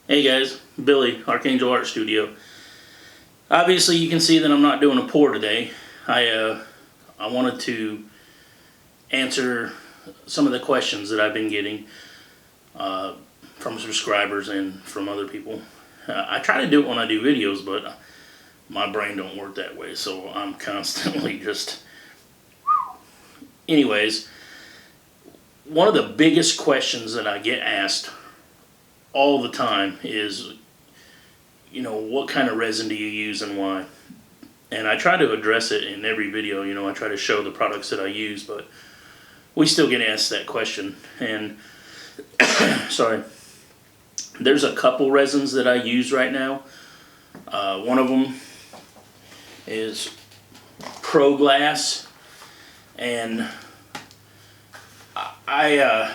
Hey guys, Billy, Archangel Art Studio. Obviously you can see that I'm not doing a pour today. I wanted to answer some of the questions that I've been getting from subscribers and from other people. I try to do it when I do videos, but my brain don't work that way, so I'm constantly just... Anyways, one of the biggest questions that I get asked all the time is, you know, what kind of resin do you use and why? And I try to address it in every video. You know, I try to show the products that I use, but we still get asked that question. And sorry, there's a couple resins that I use right now. One of them is Pro Glass, and I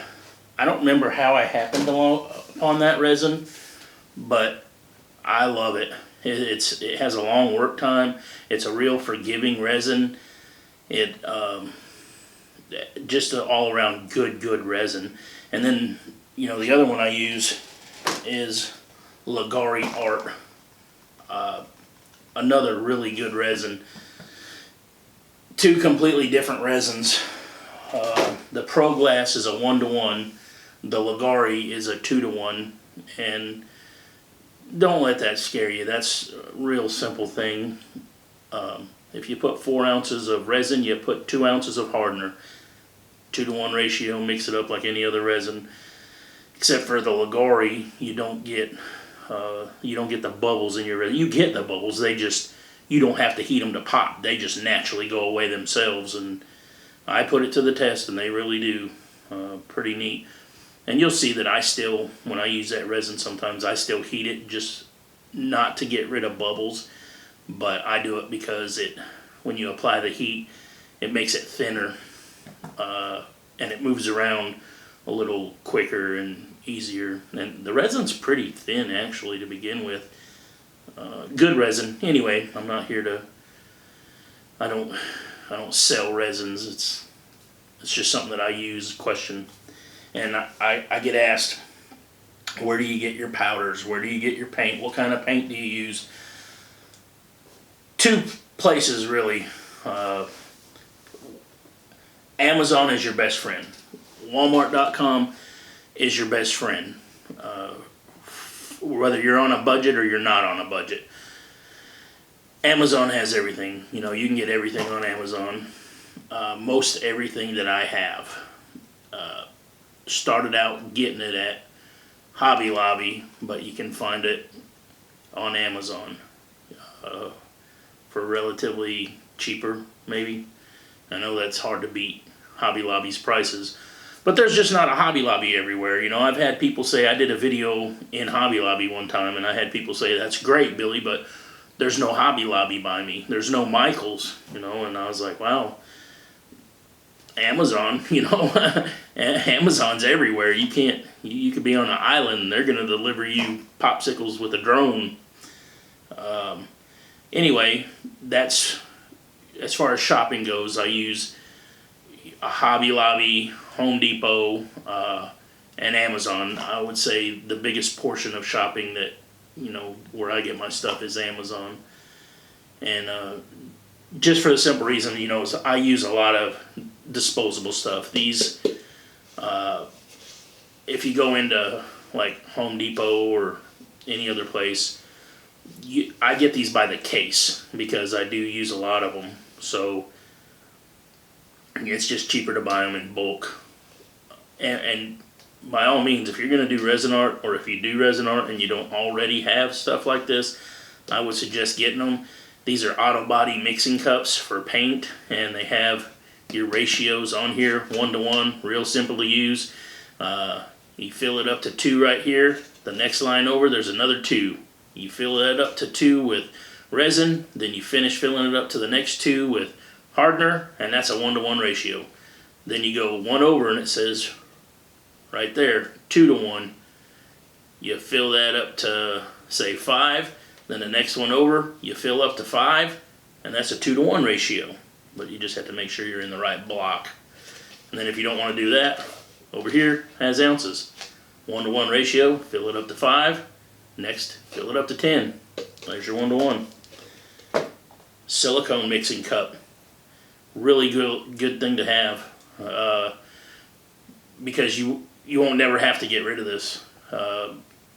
don't remember how I happened upon that resin, but I love it. It has a long work time. It's a real forgiving resin. It just an all around good resin. And then, you know, the other one I use is Resin Art. Another really good resin. Two completely different resins. The Pro Glass is a 1-to-1. The Resin is a 2-to-1. And don't let that scare you. That's a real simple thing. If you put 4 ounces of resin, you put 2 ounces of hardener. 2-to-1 ratio, mix it up like any other resin. Except for the Resin, you don't get the bubbles in your resin. You get the bubbles, you don't have to heat them to pop. They just naturally go away themselves, and I put it to the test, and they really do. Pretty neat. And you'll see that I still, when I use that resin, sometimes I still heat it, just not to get rid of bubbles, but I do it because when you apply the heat, it makes it thinner, and it moves around a little quicker and easier. And the resin's pretty thin, actually, to begin with. Good resin. Anyway, I'm not here to... I don't sell resins. It's just something that I use. Question. And I get asked, where do you get your powders? Where do you get your paint? What kind of paint do you use? 2 places, really. Amazon is your best friend. Walmart.com is your best friend. Whether you're on a budget or you're not on a budget. Amazon has everything. You know, you can get everything on Amazon. Most everything that I have. Started out getting it at Hobby Lobby, but you can find it on Amazon for relatively cheaper, maybe. I know that's hard to beat Hobby Lobby's prices, but there's just not a Hobby Lobby everywhere. You know, I've had people say, I did a video in Hobby Lobby one time, and I had people say, that's great, Billy, but there's no Hobby Lobby by me. There's no Michael's, you know, and I was like, wow. Amazon, you know, Amazon's everywhere. You could be on an island and they're going to deliver you popsicles with a drone. Anyway, that's, as far as shopping goes, I use a Hobby Lobby, Home Depot, and Amazon. I would say the biggest portion of shopping that, you know, where I get my stuff is Amazon. And just for the simple reason, you know, I use a lot of disposable stuff. These, if you go into like Home Depot or any other place, I get these by the case because I do use a lot of them. So it's just cheaper to buy them in bulk. And by all means, if you're going to do resin art, or if you do resin art and you don't already have stuff like this, I would suggest getting them. These are auto body mixing cups for paint, and they have your ratios on here, 1-to-1, real simple to use. You fill it up to 2 right here. The next line over, there's another 2. You fill that up to 2 with resin, then you finish filling it up to the next 2 with hardener, and that's a 1-to-1 ratio. Then you go 1 over, and it says right there, 2-to-1. You fill that up to, say, 5. Then the next one over, you fill up to 5, and that's a 2-to-1 ratio. But you just have to make sure you're in the right block. And then if you don't want to do that, over here has ounces. 1-to-1 ratio, fill it up to 5, Next, fill it up to 10. There's your 1-to-1. Silicone mixing cup. Really good thing to have, because you won't never have to get rid of this.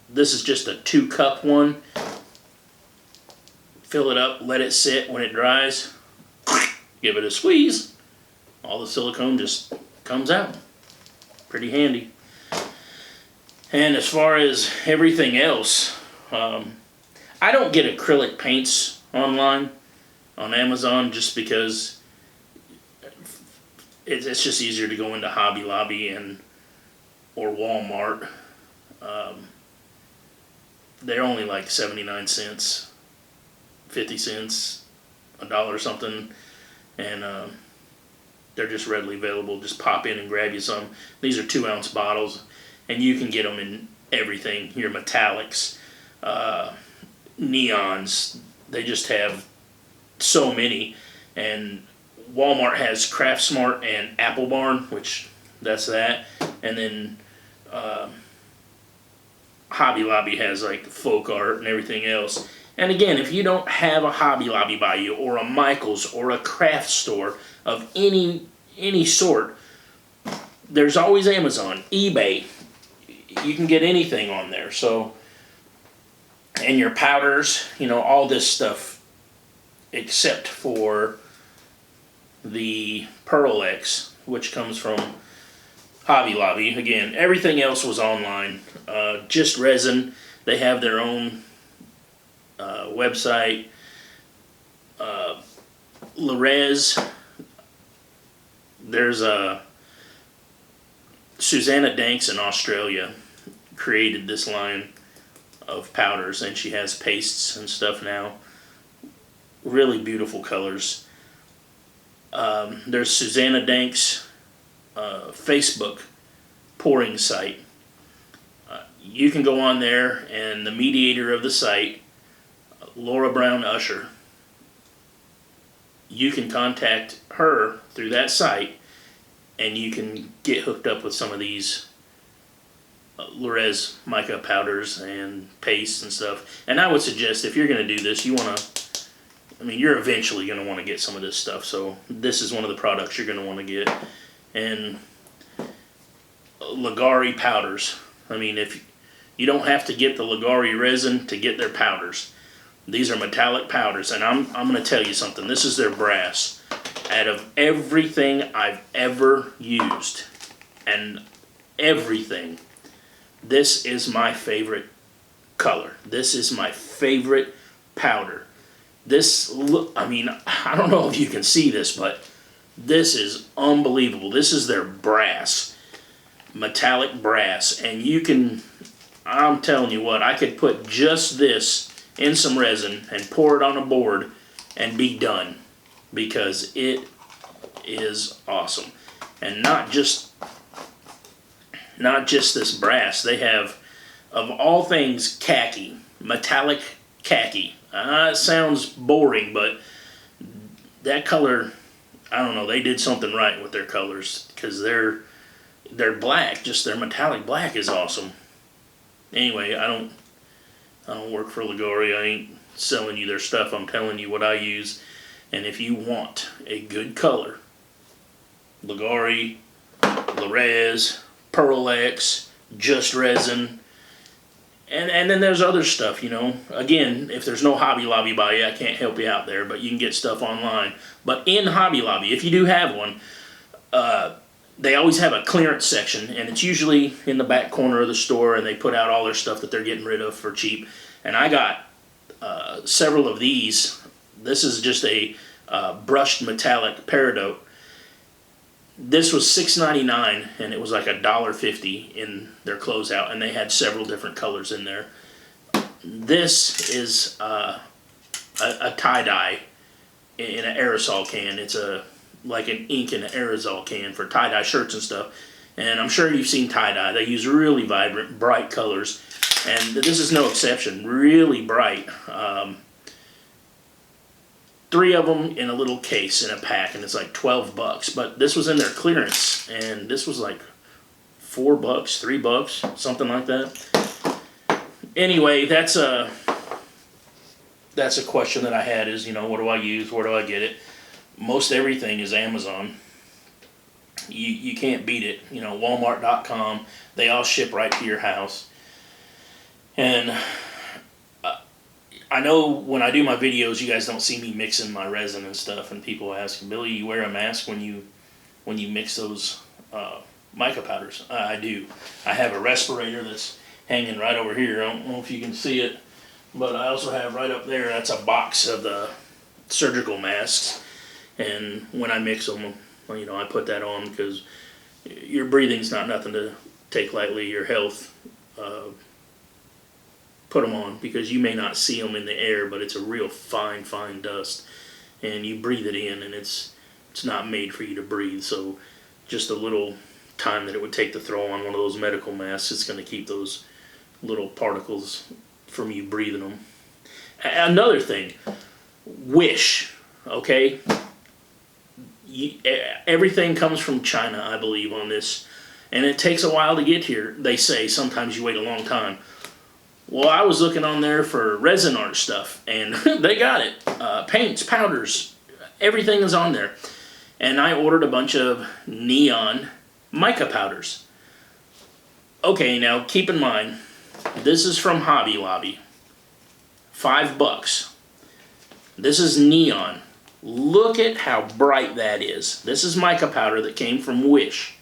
This is just a 2-cup one. Fill it up, let it sit. When it dries, give it a squeeze. All the silicone just comes out. Pretty handy. And as far as everything else, I don't get acrylic paints online on Amazon just because it's just easier to go into Hobby Lobby or Walmart. They're only like 79 cents, 50 cents, $1 or something, and they're just readily available. Just pop in and grab you some. These are 2-ounce bottles, and you can get them in everything. Your metallics, neons. They just have so many. And Walmart has Craft Smart and Apple Barn, which that's that. And then Hobby Lobby has like Folk Art and everything else. And again, if you don't have a Hobby Lobby by you, or a Michael's, or a craft store of any sort, there's always Amazon, eBay. You can get anything on there. So, and your powders, you know, all this stuff, except for the Pearl X, which comes from Hobby Lobby. Again, everything else was online. Just Resin, they have their own website. Res, there's a Susanna Danks in Australia created this line of powders, and she has pastes and stuff now. Really beautiful colors. There's Susanna Danks' Facebook pouring site. You can go on there, and the mediator of the site, Laura Brown Usher, you can contact her through that site, and you can get hooked up with some of these Res mica powders and pastes and stuff. And I would suggest, if you're going to do this, you're eventually going to want to get some of this stuff. So this is one of the products you're going to want to get. And Ligari powders. If you don't have to get the Ligari resin to get their powders. These are metallic powders, and I'm going to tell you something. This is their brass. Out of everything I've ever used, and everything, this is my favorite color. This is my favorite powder. I don't know if you can see this, but this is unbelievable. This is their brass, metallic brass, and I'm telling you what, I could put just this in some resin and pour it on a board and be done, because it is awesome. And not just this brass. They have, of all things, khaki, metallic khaki. It sounds boring, but that color, I don't know, they did something right with their colors, because they're black. Just their metallic black is awesome. Anyway, I don't work for Ligari. I ain't selling you their stuff. I'm telling you what I use. And if you want a good color, Ligari, Res, Pearl X, Just Resin, and then there's other stuff, Again, if there's no Hobby Lobby by you, I can't help you out there, but you can get stuff online. But in Hobby Lobby, if you do have one, they always have a clearance section, and it's usually in the back corner of the store, and they put out all their stuff that they're getting rid of for cheap. And I got several of these. This is just a brushed metallic peridot. This was $6.99, and it was like $1.50 in their closeout, and they had several different colors in there. This is a tie-dye in an aerosol can. It's like an ink in an aerosol can for tie-dye shirts and stuff. And I'm sure you've seen tie-dye. They use really vibrant, bright colors. And this is no exception. Really bright. 3 of them in a little case in a pack, and it's like $12. But this was in their clearance, and this was like $4, $3, something like that. anyway, that's a question that I had is, you know, what do I use? Where do I get it? Most everything is Amazon. You can't beat it. You know, Walmart.com, they all ship right to your house. And I know when I do my videos, you guys don't see me mixing my resin and stuff, and people ask, Billy, you wear a mask when you mix those mica powders? I do. I have a respirator that's hanging right over here. I don't know if you can see it, but I also have right up there, that's a box of the surgical masks. And when I mix them, you know, I put that on because your breathing's not nothing to take lightly. Your health, put them on because you may not see them in the air, but it's a real fine dust, and you breathe it in, and it's not made for you to breathe. So just a little time that it would take to throw on one of those medical masks, it's going to keep those little particles from you breathing them. Another thing, Wish, okay? Everything comes from China, I believe, on this, and it takes a while to get here. They say sometimes you wait a long time. Well, I was looking on there for Resin Art stuff, and they got it. Paints, powders, everything is on there. And I ordered a bunch of neon mica powders. Okay, now keep in mind, this is from Hobby Lobby. $5. This is neon. Look at how bright that is. This is mica powder that came from Wish.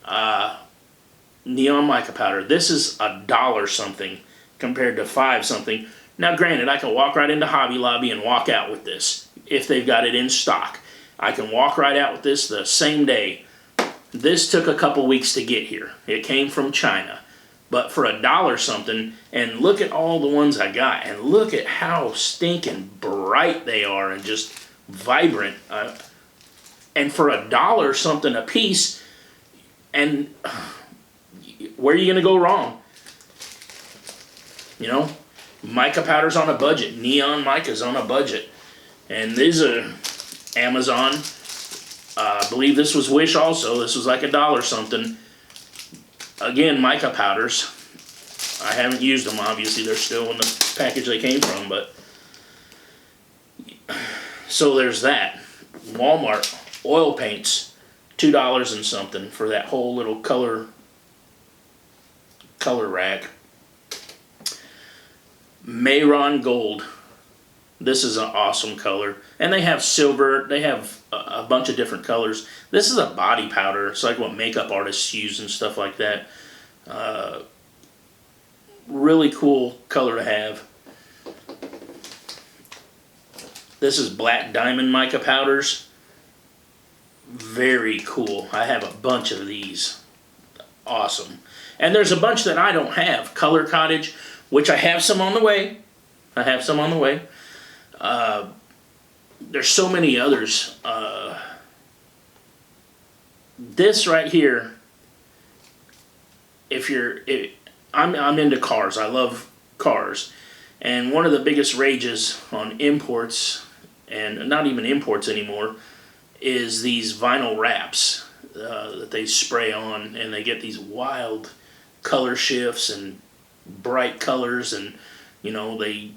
Neon mica powder. This is $1 something compared to $5 something. Now granted, I can walk right into Hobby Lobby and walk out with this if they've got it in stock. I can walk right out with this the same day. This took a couple weeks to get here. It came from China. But for $1 something, and look at all the ones I got, and look at how stinking bright they are and just vibrant. And for $1 something a piece, and where are you going to go wrong? You know, mica powder's on a budget. Neon mica's on a budget. And these are Amazon. I believe this was Wish also. This was like $1 something. Again, mica powders. I haven't used them, obviously. They're still in the package they came from, but so there's that. Walmart oil paints, $2 and something for that whole little color rack. Mayron Gold. This is an awesome color. And they have silver. They have a bunch of different colors. This is a body powder. It's like what makeup artists use and stuff like that. Really cool color to have. This is black diamond mica powders. Very cool. I have a bunch of these. Awesome. And there's a bunch that I don't have. Color Cottage, which I have some on the way. There's so many others. This right here, I'm into cars. I love cars. And one of the biggest rages on imports, and not even imports anymore, is these vinyl wraps that they spray on, and they get these wild color shifts and bright colors, and you know, they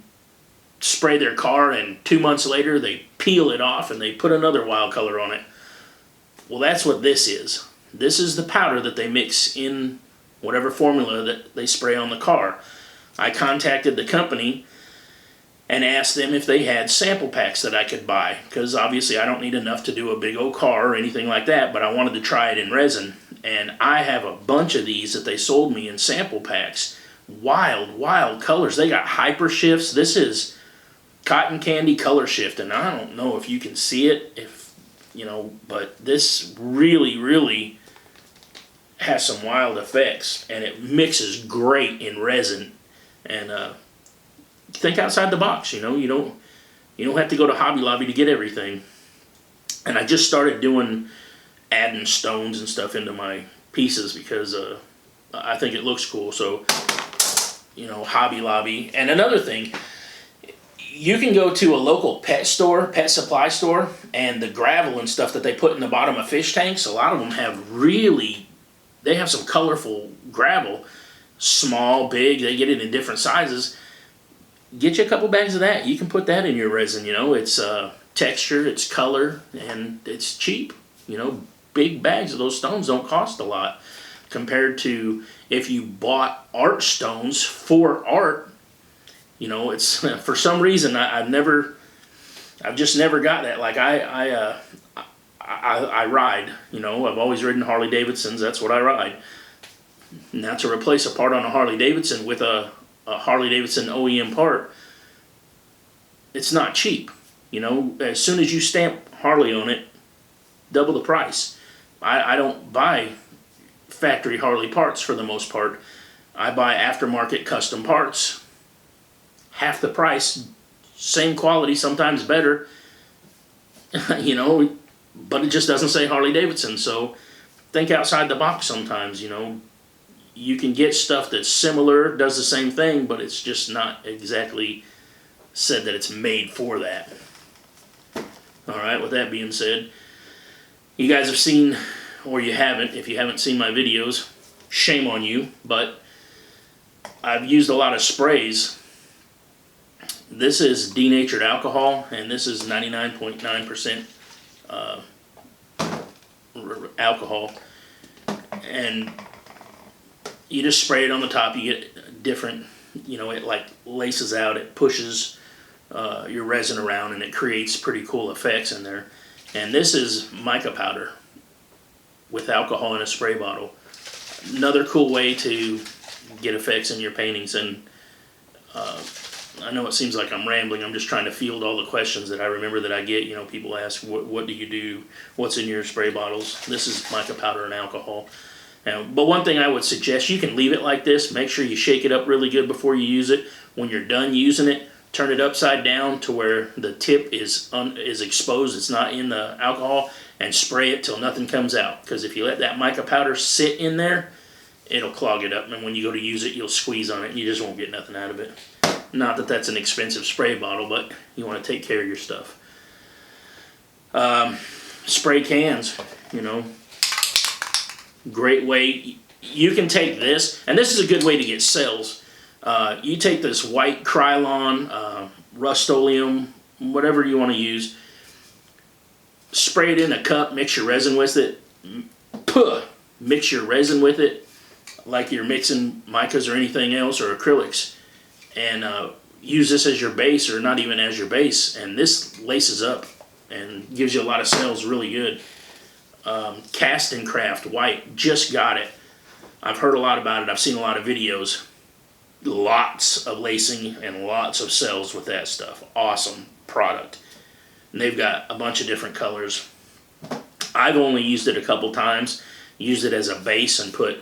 spray their car and 2 months later they peel it off and they put another wild color on it. Well, that's what this is. This is the powder that they mix in whatever formula that they spray on the car. I contacted the company and asked them if they had sample packs that I could buy, because obviously I don't need enough to do a big old car or anything like that, but I wanted to try it in resin. And I have a bunch of these that they sold me in sample packs. Wild colors. They got hyper shifts. This is cotton candy color shift, and I don't know if you can see it, if you know, but this really has some wild effects, and it mixes great in resin. And think outside the box. You know, you don't have to go to Hobby Lobby to get everything. And I just started adding stones and stuff into my pieces because I think it looks cool. So, you know, Hobby Lobby. And another thing, you can go to a local pet supply store, and the gravel and stuff that they put in the bottom of fish tanks, a lot of them have they have some colorful gravel. small, big, they get it in different sizes. Get you a couple bags of that. You can put that in your resin, you know. It's texture, it's color, and it's cheap. You know, big bags of those stones don't cost a lot compared to if you bought art stones for art. You know, it's for some reason I've just never got that. Like I ride, you know, I've always ridden Harley Davidsons. That's what I ride. Now to replace a part on a Harley Davidson with a Harley Davidson OEM part, it's not cheap. You know, as soon as you stamp Harley on it, double the price. I don't buy factory Harley parts for the most part. I buy aftermarket custom parts. Half the price, same quality, sometimes better. You know, but it just doesn't say Harley Davidson. So think outside the box sometimes, you know. You can get stuff that's similar, does the same thing, but it's just not exactly said that it's made for that. Alright, with that being said, you guys have seen, or you haven't, if you haven't seen my videos, shame on you, but I've used a lot of sprays. This is denatured alcohol, and this is 99.9% alcohol. And you just spray it on the top, you get different, you know, it like laces out, it pushes your resin around, and it creates pretty cool effects in there. And this is mica powder with alcohol in a spray bottle. Another cool way to get effects in your paintings. And I know it seems like I'm rambling. I'm just trying to field all the questions that I remember that I get. You know, people ask, what do you do? What's in your spray bottles? This is mica powder and alcohol. But one thing I would suggest, you can leave it like this. Make sure you shake it up really good before you use it. When you're done using it, turn it upside down to where the tip is exposed. It's not in the alcohol, and spray it till nothing comes out. Because if you let that mica powder sit in there, it'll clog it up. And when you go to use it, you'll squeeze on it, and you just won't get nothing out of it. Not that that's an expensive spray bottle, but you want to take care of your stuff. Spray cans, you know. Great way. You can take this, and this is a good way to get cells. You take this white Krylon, Rust-Oleum, whatever you want to use, spray it in a cup, mix your resin with it, mix your resin with it like you're mixing micas or anything else or acrylics, and use this as your base, or not even as your base, and this laces up and gives you a lot of cells really good. Cast and Craft white, just got it. I've heard a lot about it. I've seen a lot of videos. Lots of lacing and lots of cells with that stuff. Awesome product. And they've got a bunch of different colors. I've only used it a couple times. Used it as a base and put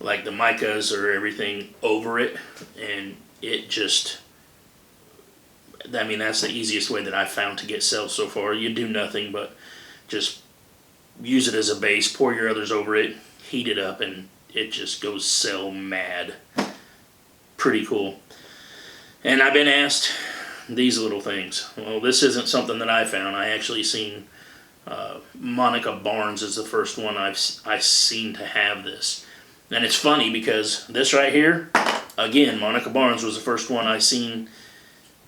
like the micas or everything over it, and it just, I mean, that's the easiest way that I've found to get cells so far. You do nothing but just use it as a base, pour your others over it, heat it up, and it just goes cell mad. Pretty cool. And I've been asked these little things. Well, this isn't something that I found. I actually seen Monica Barnes is the first one I've seen to have this. And it's funny because this right here, again, Monica Barnes was the first one I seen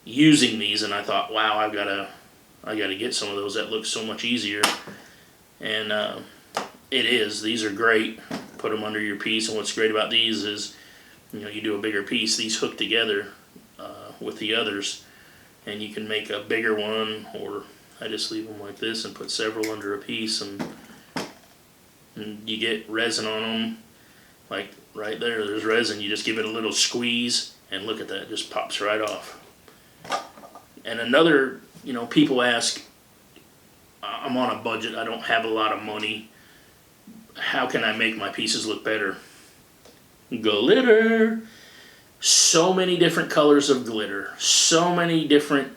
using these, and I thought, wow, I gotta get some of those. That looks so much easier. And it is. These are great. Put them under your piece, and what's great about these is, you know, you do a bigger piece, these hook together with the others, and you can make a bigger one, or I just leave them like this and put several under a piece, and you get resin on them. Like right there's resin. You just give it a little squeeze, and look at that, it just pops right off. And another, you know, people ask, I'm on a budget, I don't have a lot of money, how can I make my pieces look better? Glitter. So many different colors of glitter. So many different,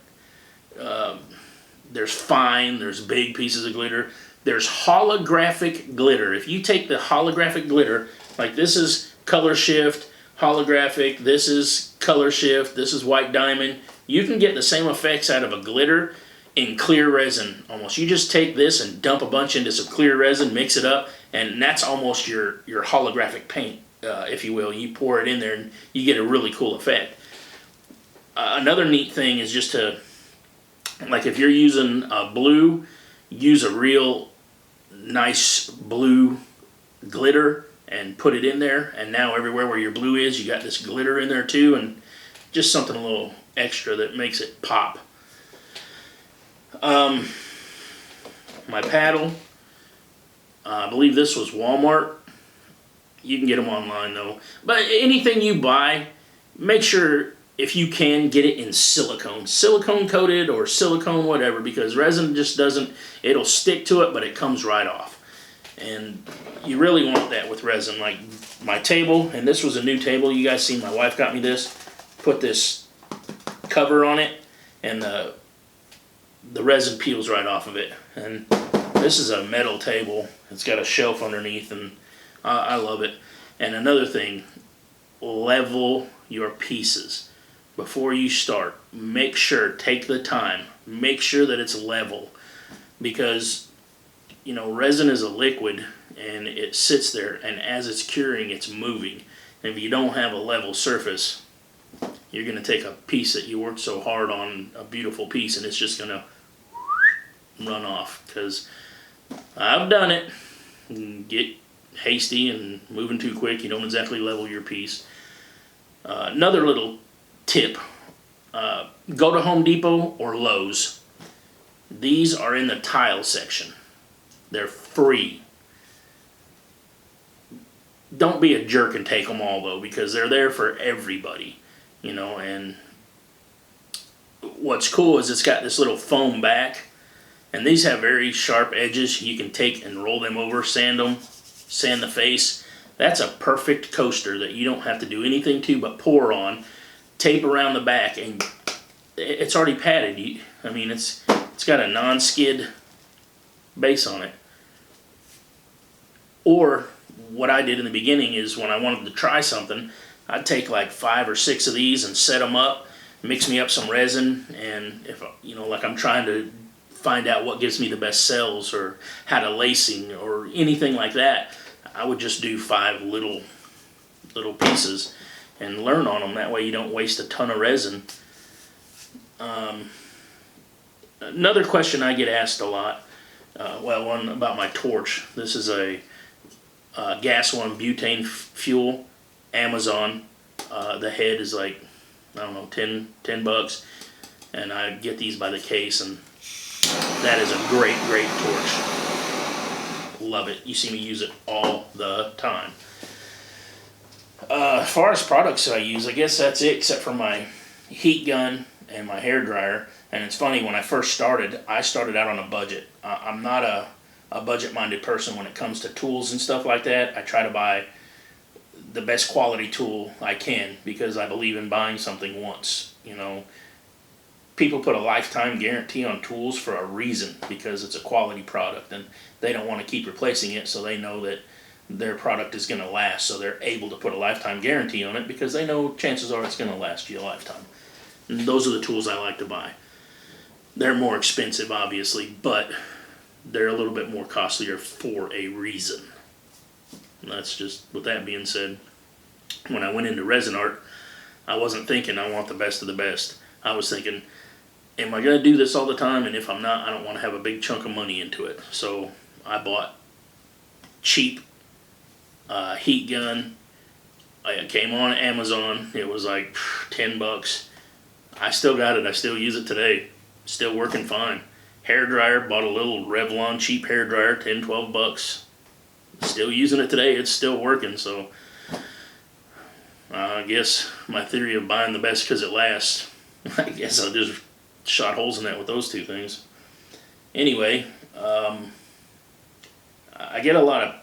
there's fine, there's big pieces of glitter. There's holographic glitter. If you take the holographic glitter, like this is color shift, holographic, this is color shift, this is white diamond, you can get the same effects out of a glitter in clear resin almost. You just take this and dump a bunch into some clear resin, mix it up, and that's almost your holographic paint. if you will. You pour it in there and you get a really cool effect. Another neat thing is just to, like if you're using blue, use a real nice blue glitter and put it in there, and now everywhere where your blue is, you got this glitter in there too, and just something a little extra that makes it pop. My paddle, I believe this was Walmart. You can get them online though. But anything you buy, make sure if you can get it in silicone. Silicone coated or silicone whatever, because resin just doesn't, it'll stick to it but it comes right off. And you really want that with resin. Like my table, and this was a new table, you guys see my wife got me this. Put this cover on it and the resin peels right off of it. And this is a metal table. It's got a shelf underneath, and I love it. And another thing, level your pieces. Before you start, make sure, take the time, make sure that it's level. Because, you know, resin is a liquid and it sits there, and as it's curing, it's moving. And if you don't have a level surface, you're going to take a piece that you worked so hard on, a beautiful piece, and it's just going to run off. Because I've done it. Get hasty and moving too quick, you don't exactly level your piece. Another little tip, go to Home Depot or Lowe's. These are in the tile section. They're free. Don't be a jerk and take them all though, because they're there for everybody, you know. And what's cool is it's got this little foam back, and these have very sharp edges. You can take and roll them over, sand them, sand the face. That's a perfect coaster that you don't have to do anything to but pour on, tape around the back, and it's already padded. I mean, it's got a non-skid base on it. Or what I did in the beginning is when I wanted to try something, I'd take like 5 or 6 of these and set them up, mix me up some resin, and if, you know, like I'm trying to find out what gives me the best cells or how to lacing or anything like that, I would just do 5 little pieces and learn on them. That way you don't waste a ton of resin. Another question I get asked a lot, well, one about my torch. This is a gas one, butane fuel, Amazon. The head is like, I don't know, 10 bucks, and I get these by the case, and that is a great torch. Love it. You see me use it all the time. As far as products I use, I guess that's it, except for my heat gun and my hairdryer. And it's funny, when I first started, I started out on a budget. I'm not a budget-minded person when it comes to tools and stuff like that. I try to buy the best quality tool I can because I believe in buying something once. You know, people put a lifetime guarantee on tools for a reason, because it's a quality product and they don't want to keep replacing it, so they know that their product is going to last, so they're able to put a lifetime guarantee on it because they know chances are it's going to last you a lifetime. And those are the tools I like to buy. They're more expensive, obviously, but they're a little bit more costlier for a reason. And that's just, with that being said, when I went into Resin Art, I wasn't thinking I want the best of the best. I was thinking, am I going to do this all the time? And if I'm not, I don't want to have a big chunk of money into it. So I bought cheap heat gun. It came on Amazon. It was like 10 bucks. I still got it. I still use it today. Still working fine. Hairdryer, bought a little Revlon cheap hairdryer, 10, 12 bucks. Still using it today. It's still working. So I guess my theory of buying the best because it lasts, I guess I just shot holes in that with those two things. Anyway, I get a lot of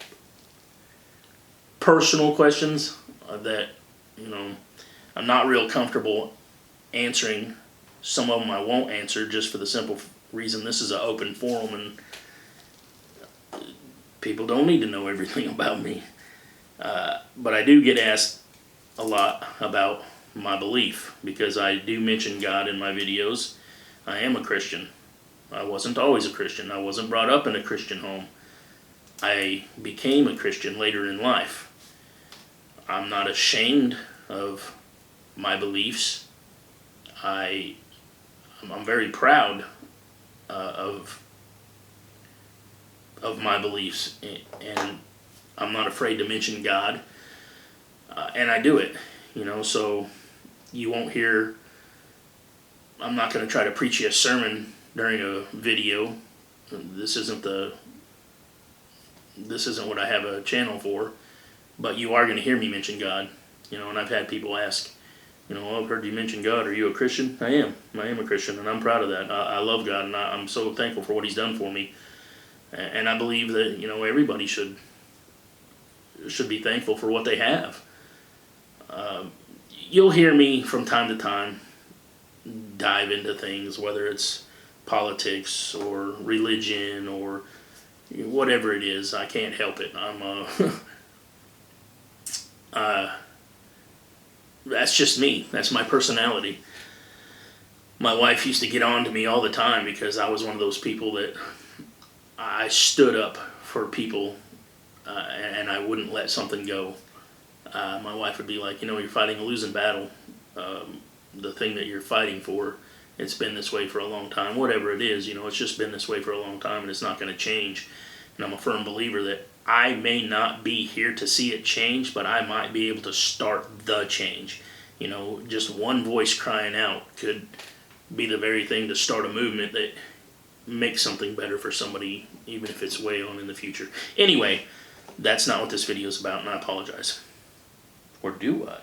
personal questions that, you know, I'm not real comfortable answering. Some of them I won't answer just for the simple reason this is an open forum and people don't need to know everything about me. But I do get asked a lot about my belief, because I do mention God in my videos. I am a Christian. I wasn't always a Christian. I wasn't brought up in a Christian home. I became a Christian later in life. I'm not ashamed of my beliefs. I'm very proud of my beliefs, and I'm not afraid to mention God, and I do it, so you won't hear, I'm not going to try to preach you a sermon during a video. This isn't what I have a channel for, but you are going to hear me mention God, and I've had people ask, oh, I've heard you mention God. Are you a Christian? I am a Christian, and I'm proud of that. I love God, and I'm so thankful for what He's done for me. And I believe that, everybody should be thankful for what they have. You'll hear me from time to time dive into things, whether it's politics or religion or whatever it is. I can't help it. That's just me. That's my personality. My wife used to get on to me all the time because I was one of those people that I stood up for people, and I wouldn't let something go. My wife would be like, you're fighting a losing battle. The thing that you're fighting for, it's been this way for a long time. Whatever it is, it's just been this way for a long time, and it's not going to change. And I'm a firm believer that I may not be here to see it change, but I might be able to start the change. Just one voice crying out could be the very thing to start a movement that makes something better for somebody, even if it's way on in the future. Anyway, that's not what this video is about, and I apologize. Or do I?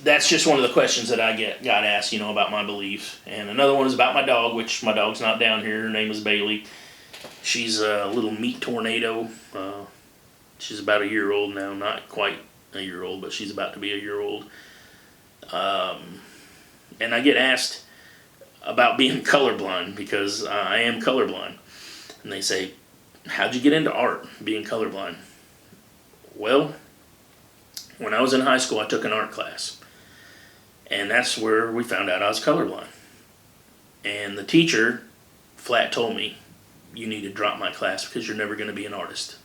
That's just one of the questions that I got asked, about my beliefs. And another one is about my dog, which my dog's not down here. Her name is Bailey. She's a little meat tornado. She's about a year old now. Not quite a year old, but she's about to be a year old. And I get asked about being colorblind, because I am colorblind. And they say, how'd you get into art, being colorblind? Well, when I was in high school, I took an art class. And that's where we found out I was colorblind. And the teacher flat told me, you need to drop my class because you're never going to be an artist.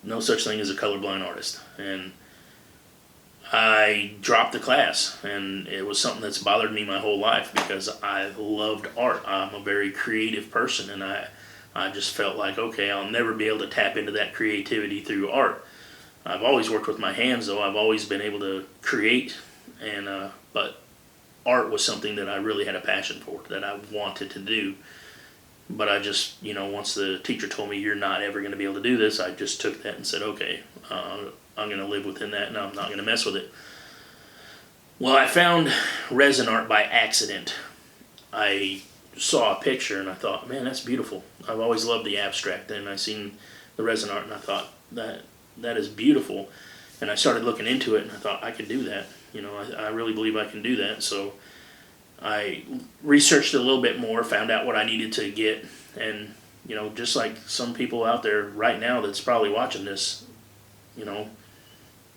No such thing as a colorblind artist. And I dropped the class, and it was something that's bothered me my whole life because I loved art. I'm a very creative person, and I just felt like, okay, I'll never be able to tap into that creativity through art. I've always worked with my hands, though. I've always been able to create, but art was something that I really had a passion for, that I wanted to do. But I just, once the teacher told me you're not ever going to be able to do this, I just took that and said, okay, I'm going to live within that, and I'm not going to mess with it. Well, I found resin art by accident. I saw a picture and I thought, man, that's beautiful. I've always loved the abstract, and I seen the resin art and I thought, that is beautiful. And I started looking into it and I thought, I could do that. I really believe I can do that. So I researched a little bit more, found out what I needed to get, and just like some people out there right now that's probably watching this,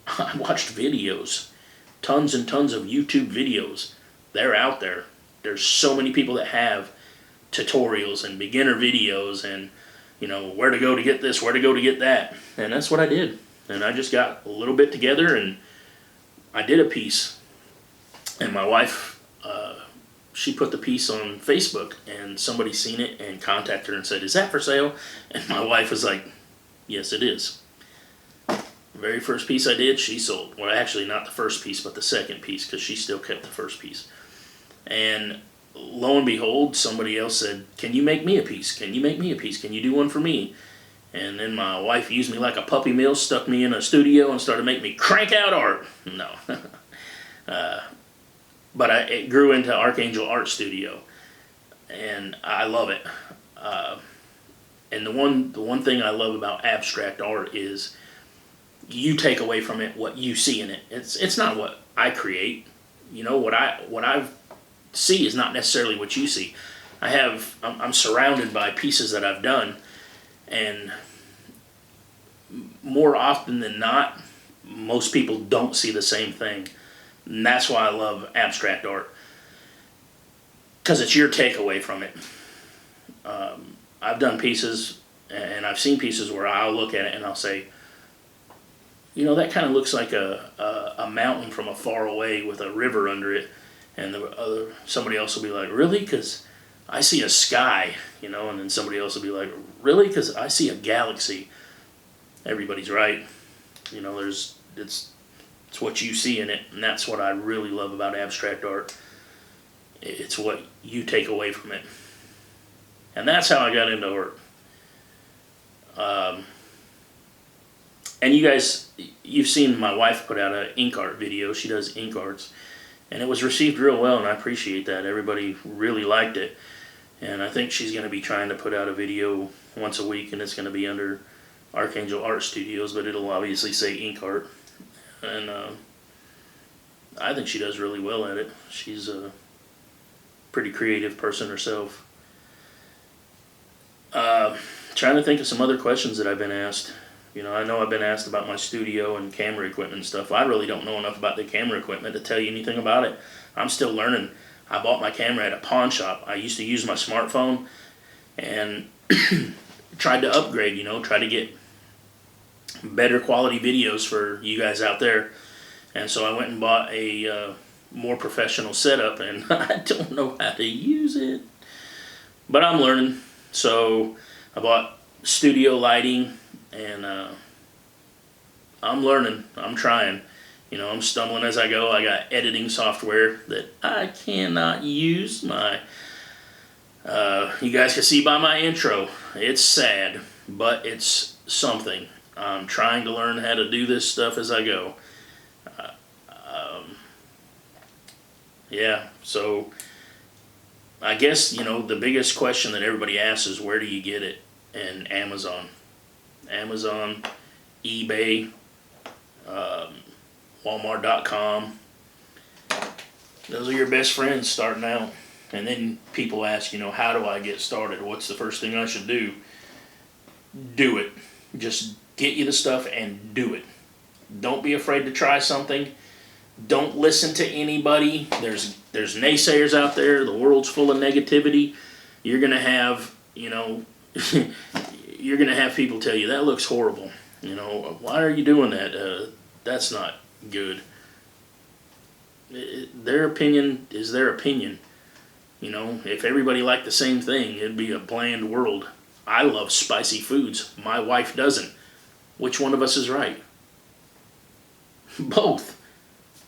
I watched videos, tons and tons of YouTube videos. They're out there. There's so many people that have tutorials and beginner videos and where to go to get this, where to go to get that. And that's what I did. And I just got a little bit together and I did a piece. And my wife, she put the piece on Facebook, and somebody seen it and contacted her and said, is that for sale? And my wife was like, yes, it is. The very first piece I did, she sold. Well, actually not the first piece, but the second piece, because she still kept the first piece. And lo and behold, somebody else said, can you make me a piece? Can you make me a piece? Can you do one for me? And then my wife used me like a puppy mill, stuck me in a studio and started making me crank out art. No. But it grew into Archangel Art Studio, and I love it. And the one thing I love about abstract art is you take away from it what you see in it. It's not what I create. What I see is not necessarily what you see. I'm surrounded by pieces that I've done, and more often than not, most people don't see the same thing. And that's why I love abstract art, because it's your takeaway from it. I've done pieces, and I've seen pieces where I'll look at it and I'll say, you know, that kind of looks like a mountain from a far away with a river under it. And somebody else will be like, really? Because I see a sky, you know, and then somebody else will be like, really? Because I see a galaxy. Everybody's right. You know, it's what you see in it, and that's what I really love about abstract art. It's what you take away from it. And that's how I got into art. And you guys, you've seen my wife put out an ink art video. She does ink arts. And it was received real well, and I appreciate that. Everybody really liked it. And I think she's going to be trying to put out a video once a week, and it's going to be under Archangel Art Studios, but it'll obviously say ink art. And I think she does really well at it. She's a pretty creative person herself. Trying to think of some other questions that I've been asked. You know I've been asked about my studio and camera equipment and stuff. I really don't know enough about the camera equipment to tell you anything about it. I'm still learning. I bought my camera at a pawn shop. I used to use my smartphone and tried to upgrade, try to get better quality videos for you guys out there. And so I went and bought a more professional setup, and I don't know how to use it. But I'm learning. So I bought studio lighting, and I'm learning. I'm trying. I'm stumbling as I go. I got editing software that I cannot use. You guys can see by my intro, it's sad, but it's something. I'm trying to learn how to do this stuff as I go. Yeah, so I guess, the biggest question that everybody asks is, where do you get it? And Amazon, eBay, Walmart.com. Those are your best friends starting out. And then people ask, how do I get started? What's the first thing I should do? Do it. Just get you the stuff and do it. Don't be afraid to try something. Don't listen to anybody. There's naysayers out there. The world's full of negativity. You're gonna have, you're gonna have people tell you that looks horrible. Why are you doing that? That's not good. Their opinion is their opinion. If everybody liked the same thing, it'd be a bland world. I love spicy foods. My wife doesn't. Which one of us is right? Both.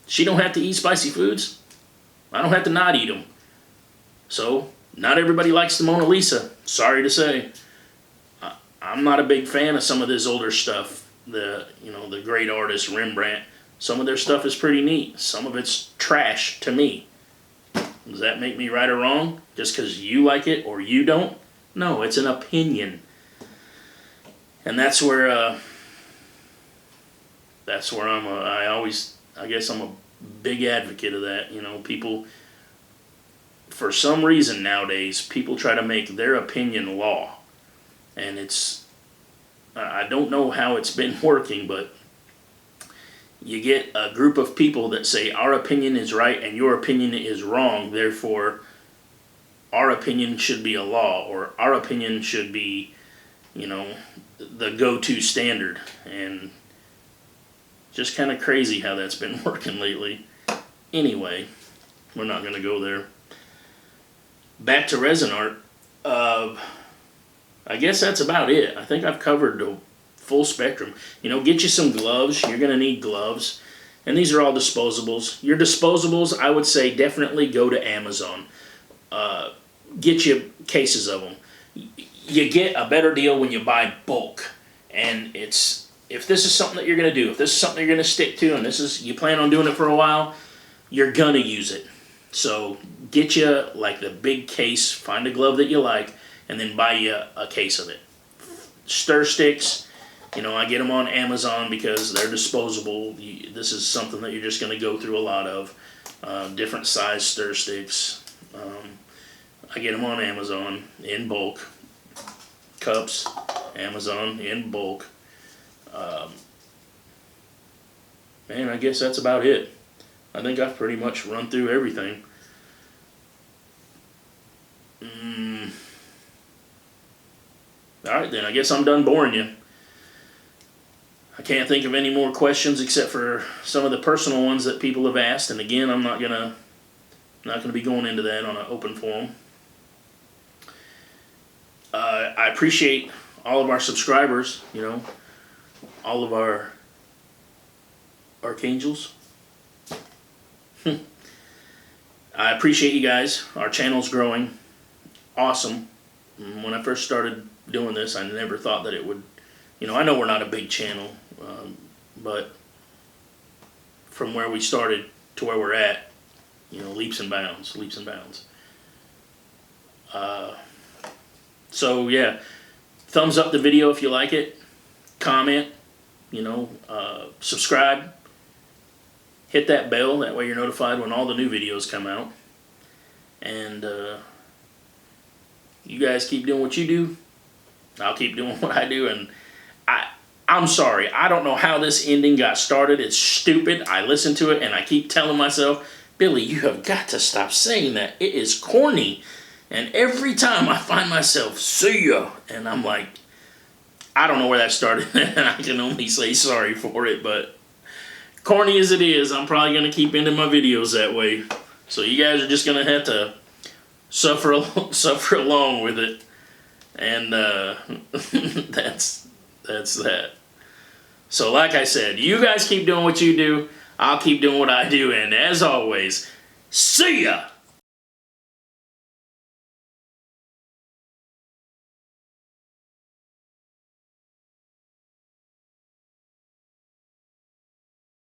She don't have to eat spicy foods. I don't have to not eat them. So, not everybody likes the Mona Lisa. Sorry to say. I'm not a big fan of some of this older stuff. The great artist Rembrandt. Some of their stuff is pretty neat. Some of it's trash to me. Does that make me right or wrong? Just because you like it or you don't? No, it's an opinion. And that's where I guess I'm a big advocate of that. People, for some reason nowadays, people try to make their opinion law. And I don't know how it's been working, but you get a group of people that say our opinion is right and your opinion is wrong, therefore our opinion should be a law, or our opinion should be, the go-to standard. And just kind of crazy how that's been working lately. Anyway, we're not going to go there. Back to resin art. I guess that's about it. I think I've covered the full spectrum. Get you some gloves. You're going to need gloves. And these are all disposables. Your disposables, I would say definitely go to Amazon. Get you cases of them. You get a better deal when you buy bulk. And if this is something that you're going to do, if this is something you're going to stick to, and you plan on doing it for a while, you're going to use it. So get you like the big case, find a glove that you like, and then buy you a case of it. Stir sticks, I get them on Amazon because they're disposable. This is something that you're just going to go through a lot of. Different size stir sticks. I get them on Amazon in bulk. Cups, Amazon in bulk. Man, I guess that's about it. I think I've pretty much run through everything. Alright then, I guess I'm done boring you. I can't think of any more questions except for some of the personal ones that people have asked. And again, I'm not gonna be going into that on an open forum. I appreciate all of our subscribers, you know, all of our Archangels. I appreciate you guys. Our channel's growing. Awesome. When I first started doing this, I never thought that it would, you know, I know we're not a big channel, but from where we started to where we're at, you know, leaps and bounds, leaps and bounds. So yeah, thumbs up the video if you like it, comment, you know, subscribe, hit that bell, that way you're notified when all the new videos come out. And you guys keep doing what you do, I'll keep doing what I do. And I'm sorry, I don't know how this ending got started. It's stupid. I listen to it and I keep telling myself, Billy, you have got to stop saying that. It is corny. And every time I find myself, see ya, and I'm like, I don't know where that started, and I can only say sorry for it, but corny as it is, I'm probably going to keep ending my videos that way. So you guys are just going to have to suffer along with it. And that's that. So like I said, you guys keep doing what you do, I'll keep doing what I do, and as always, see ya!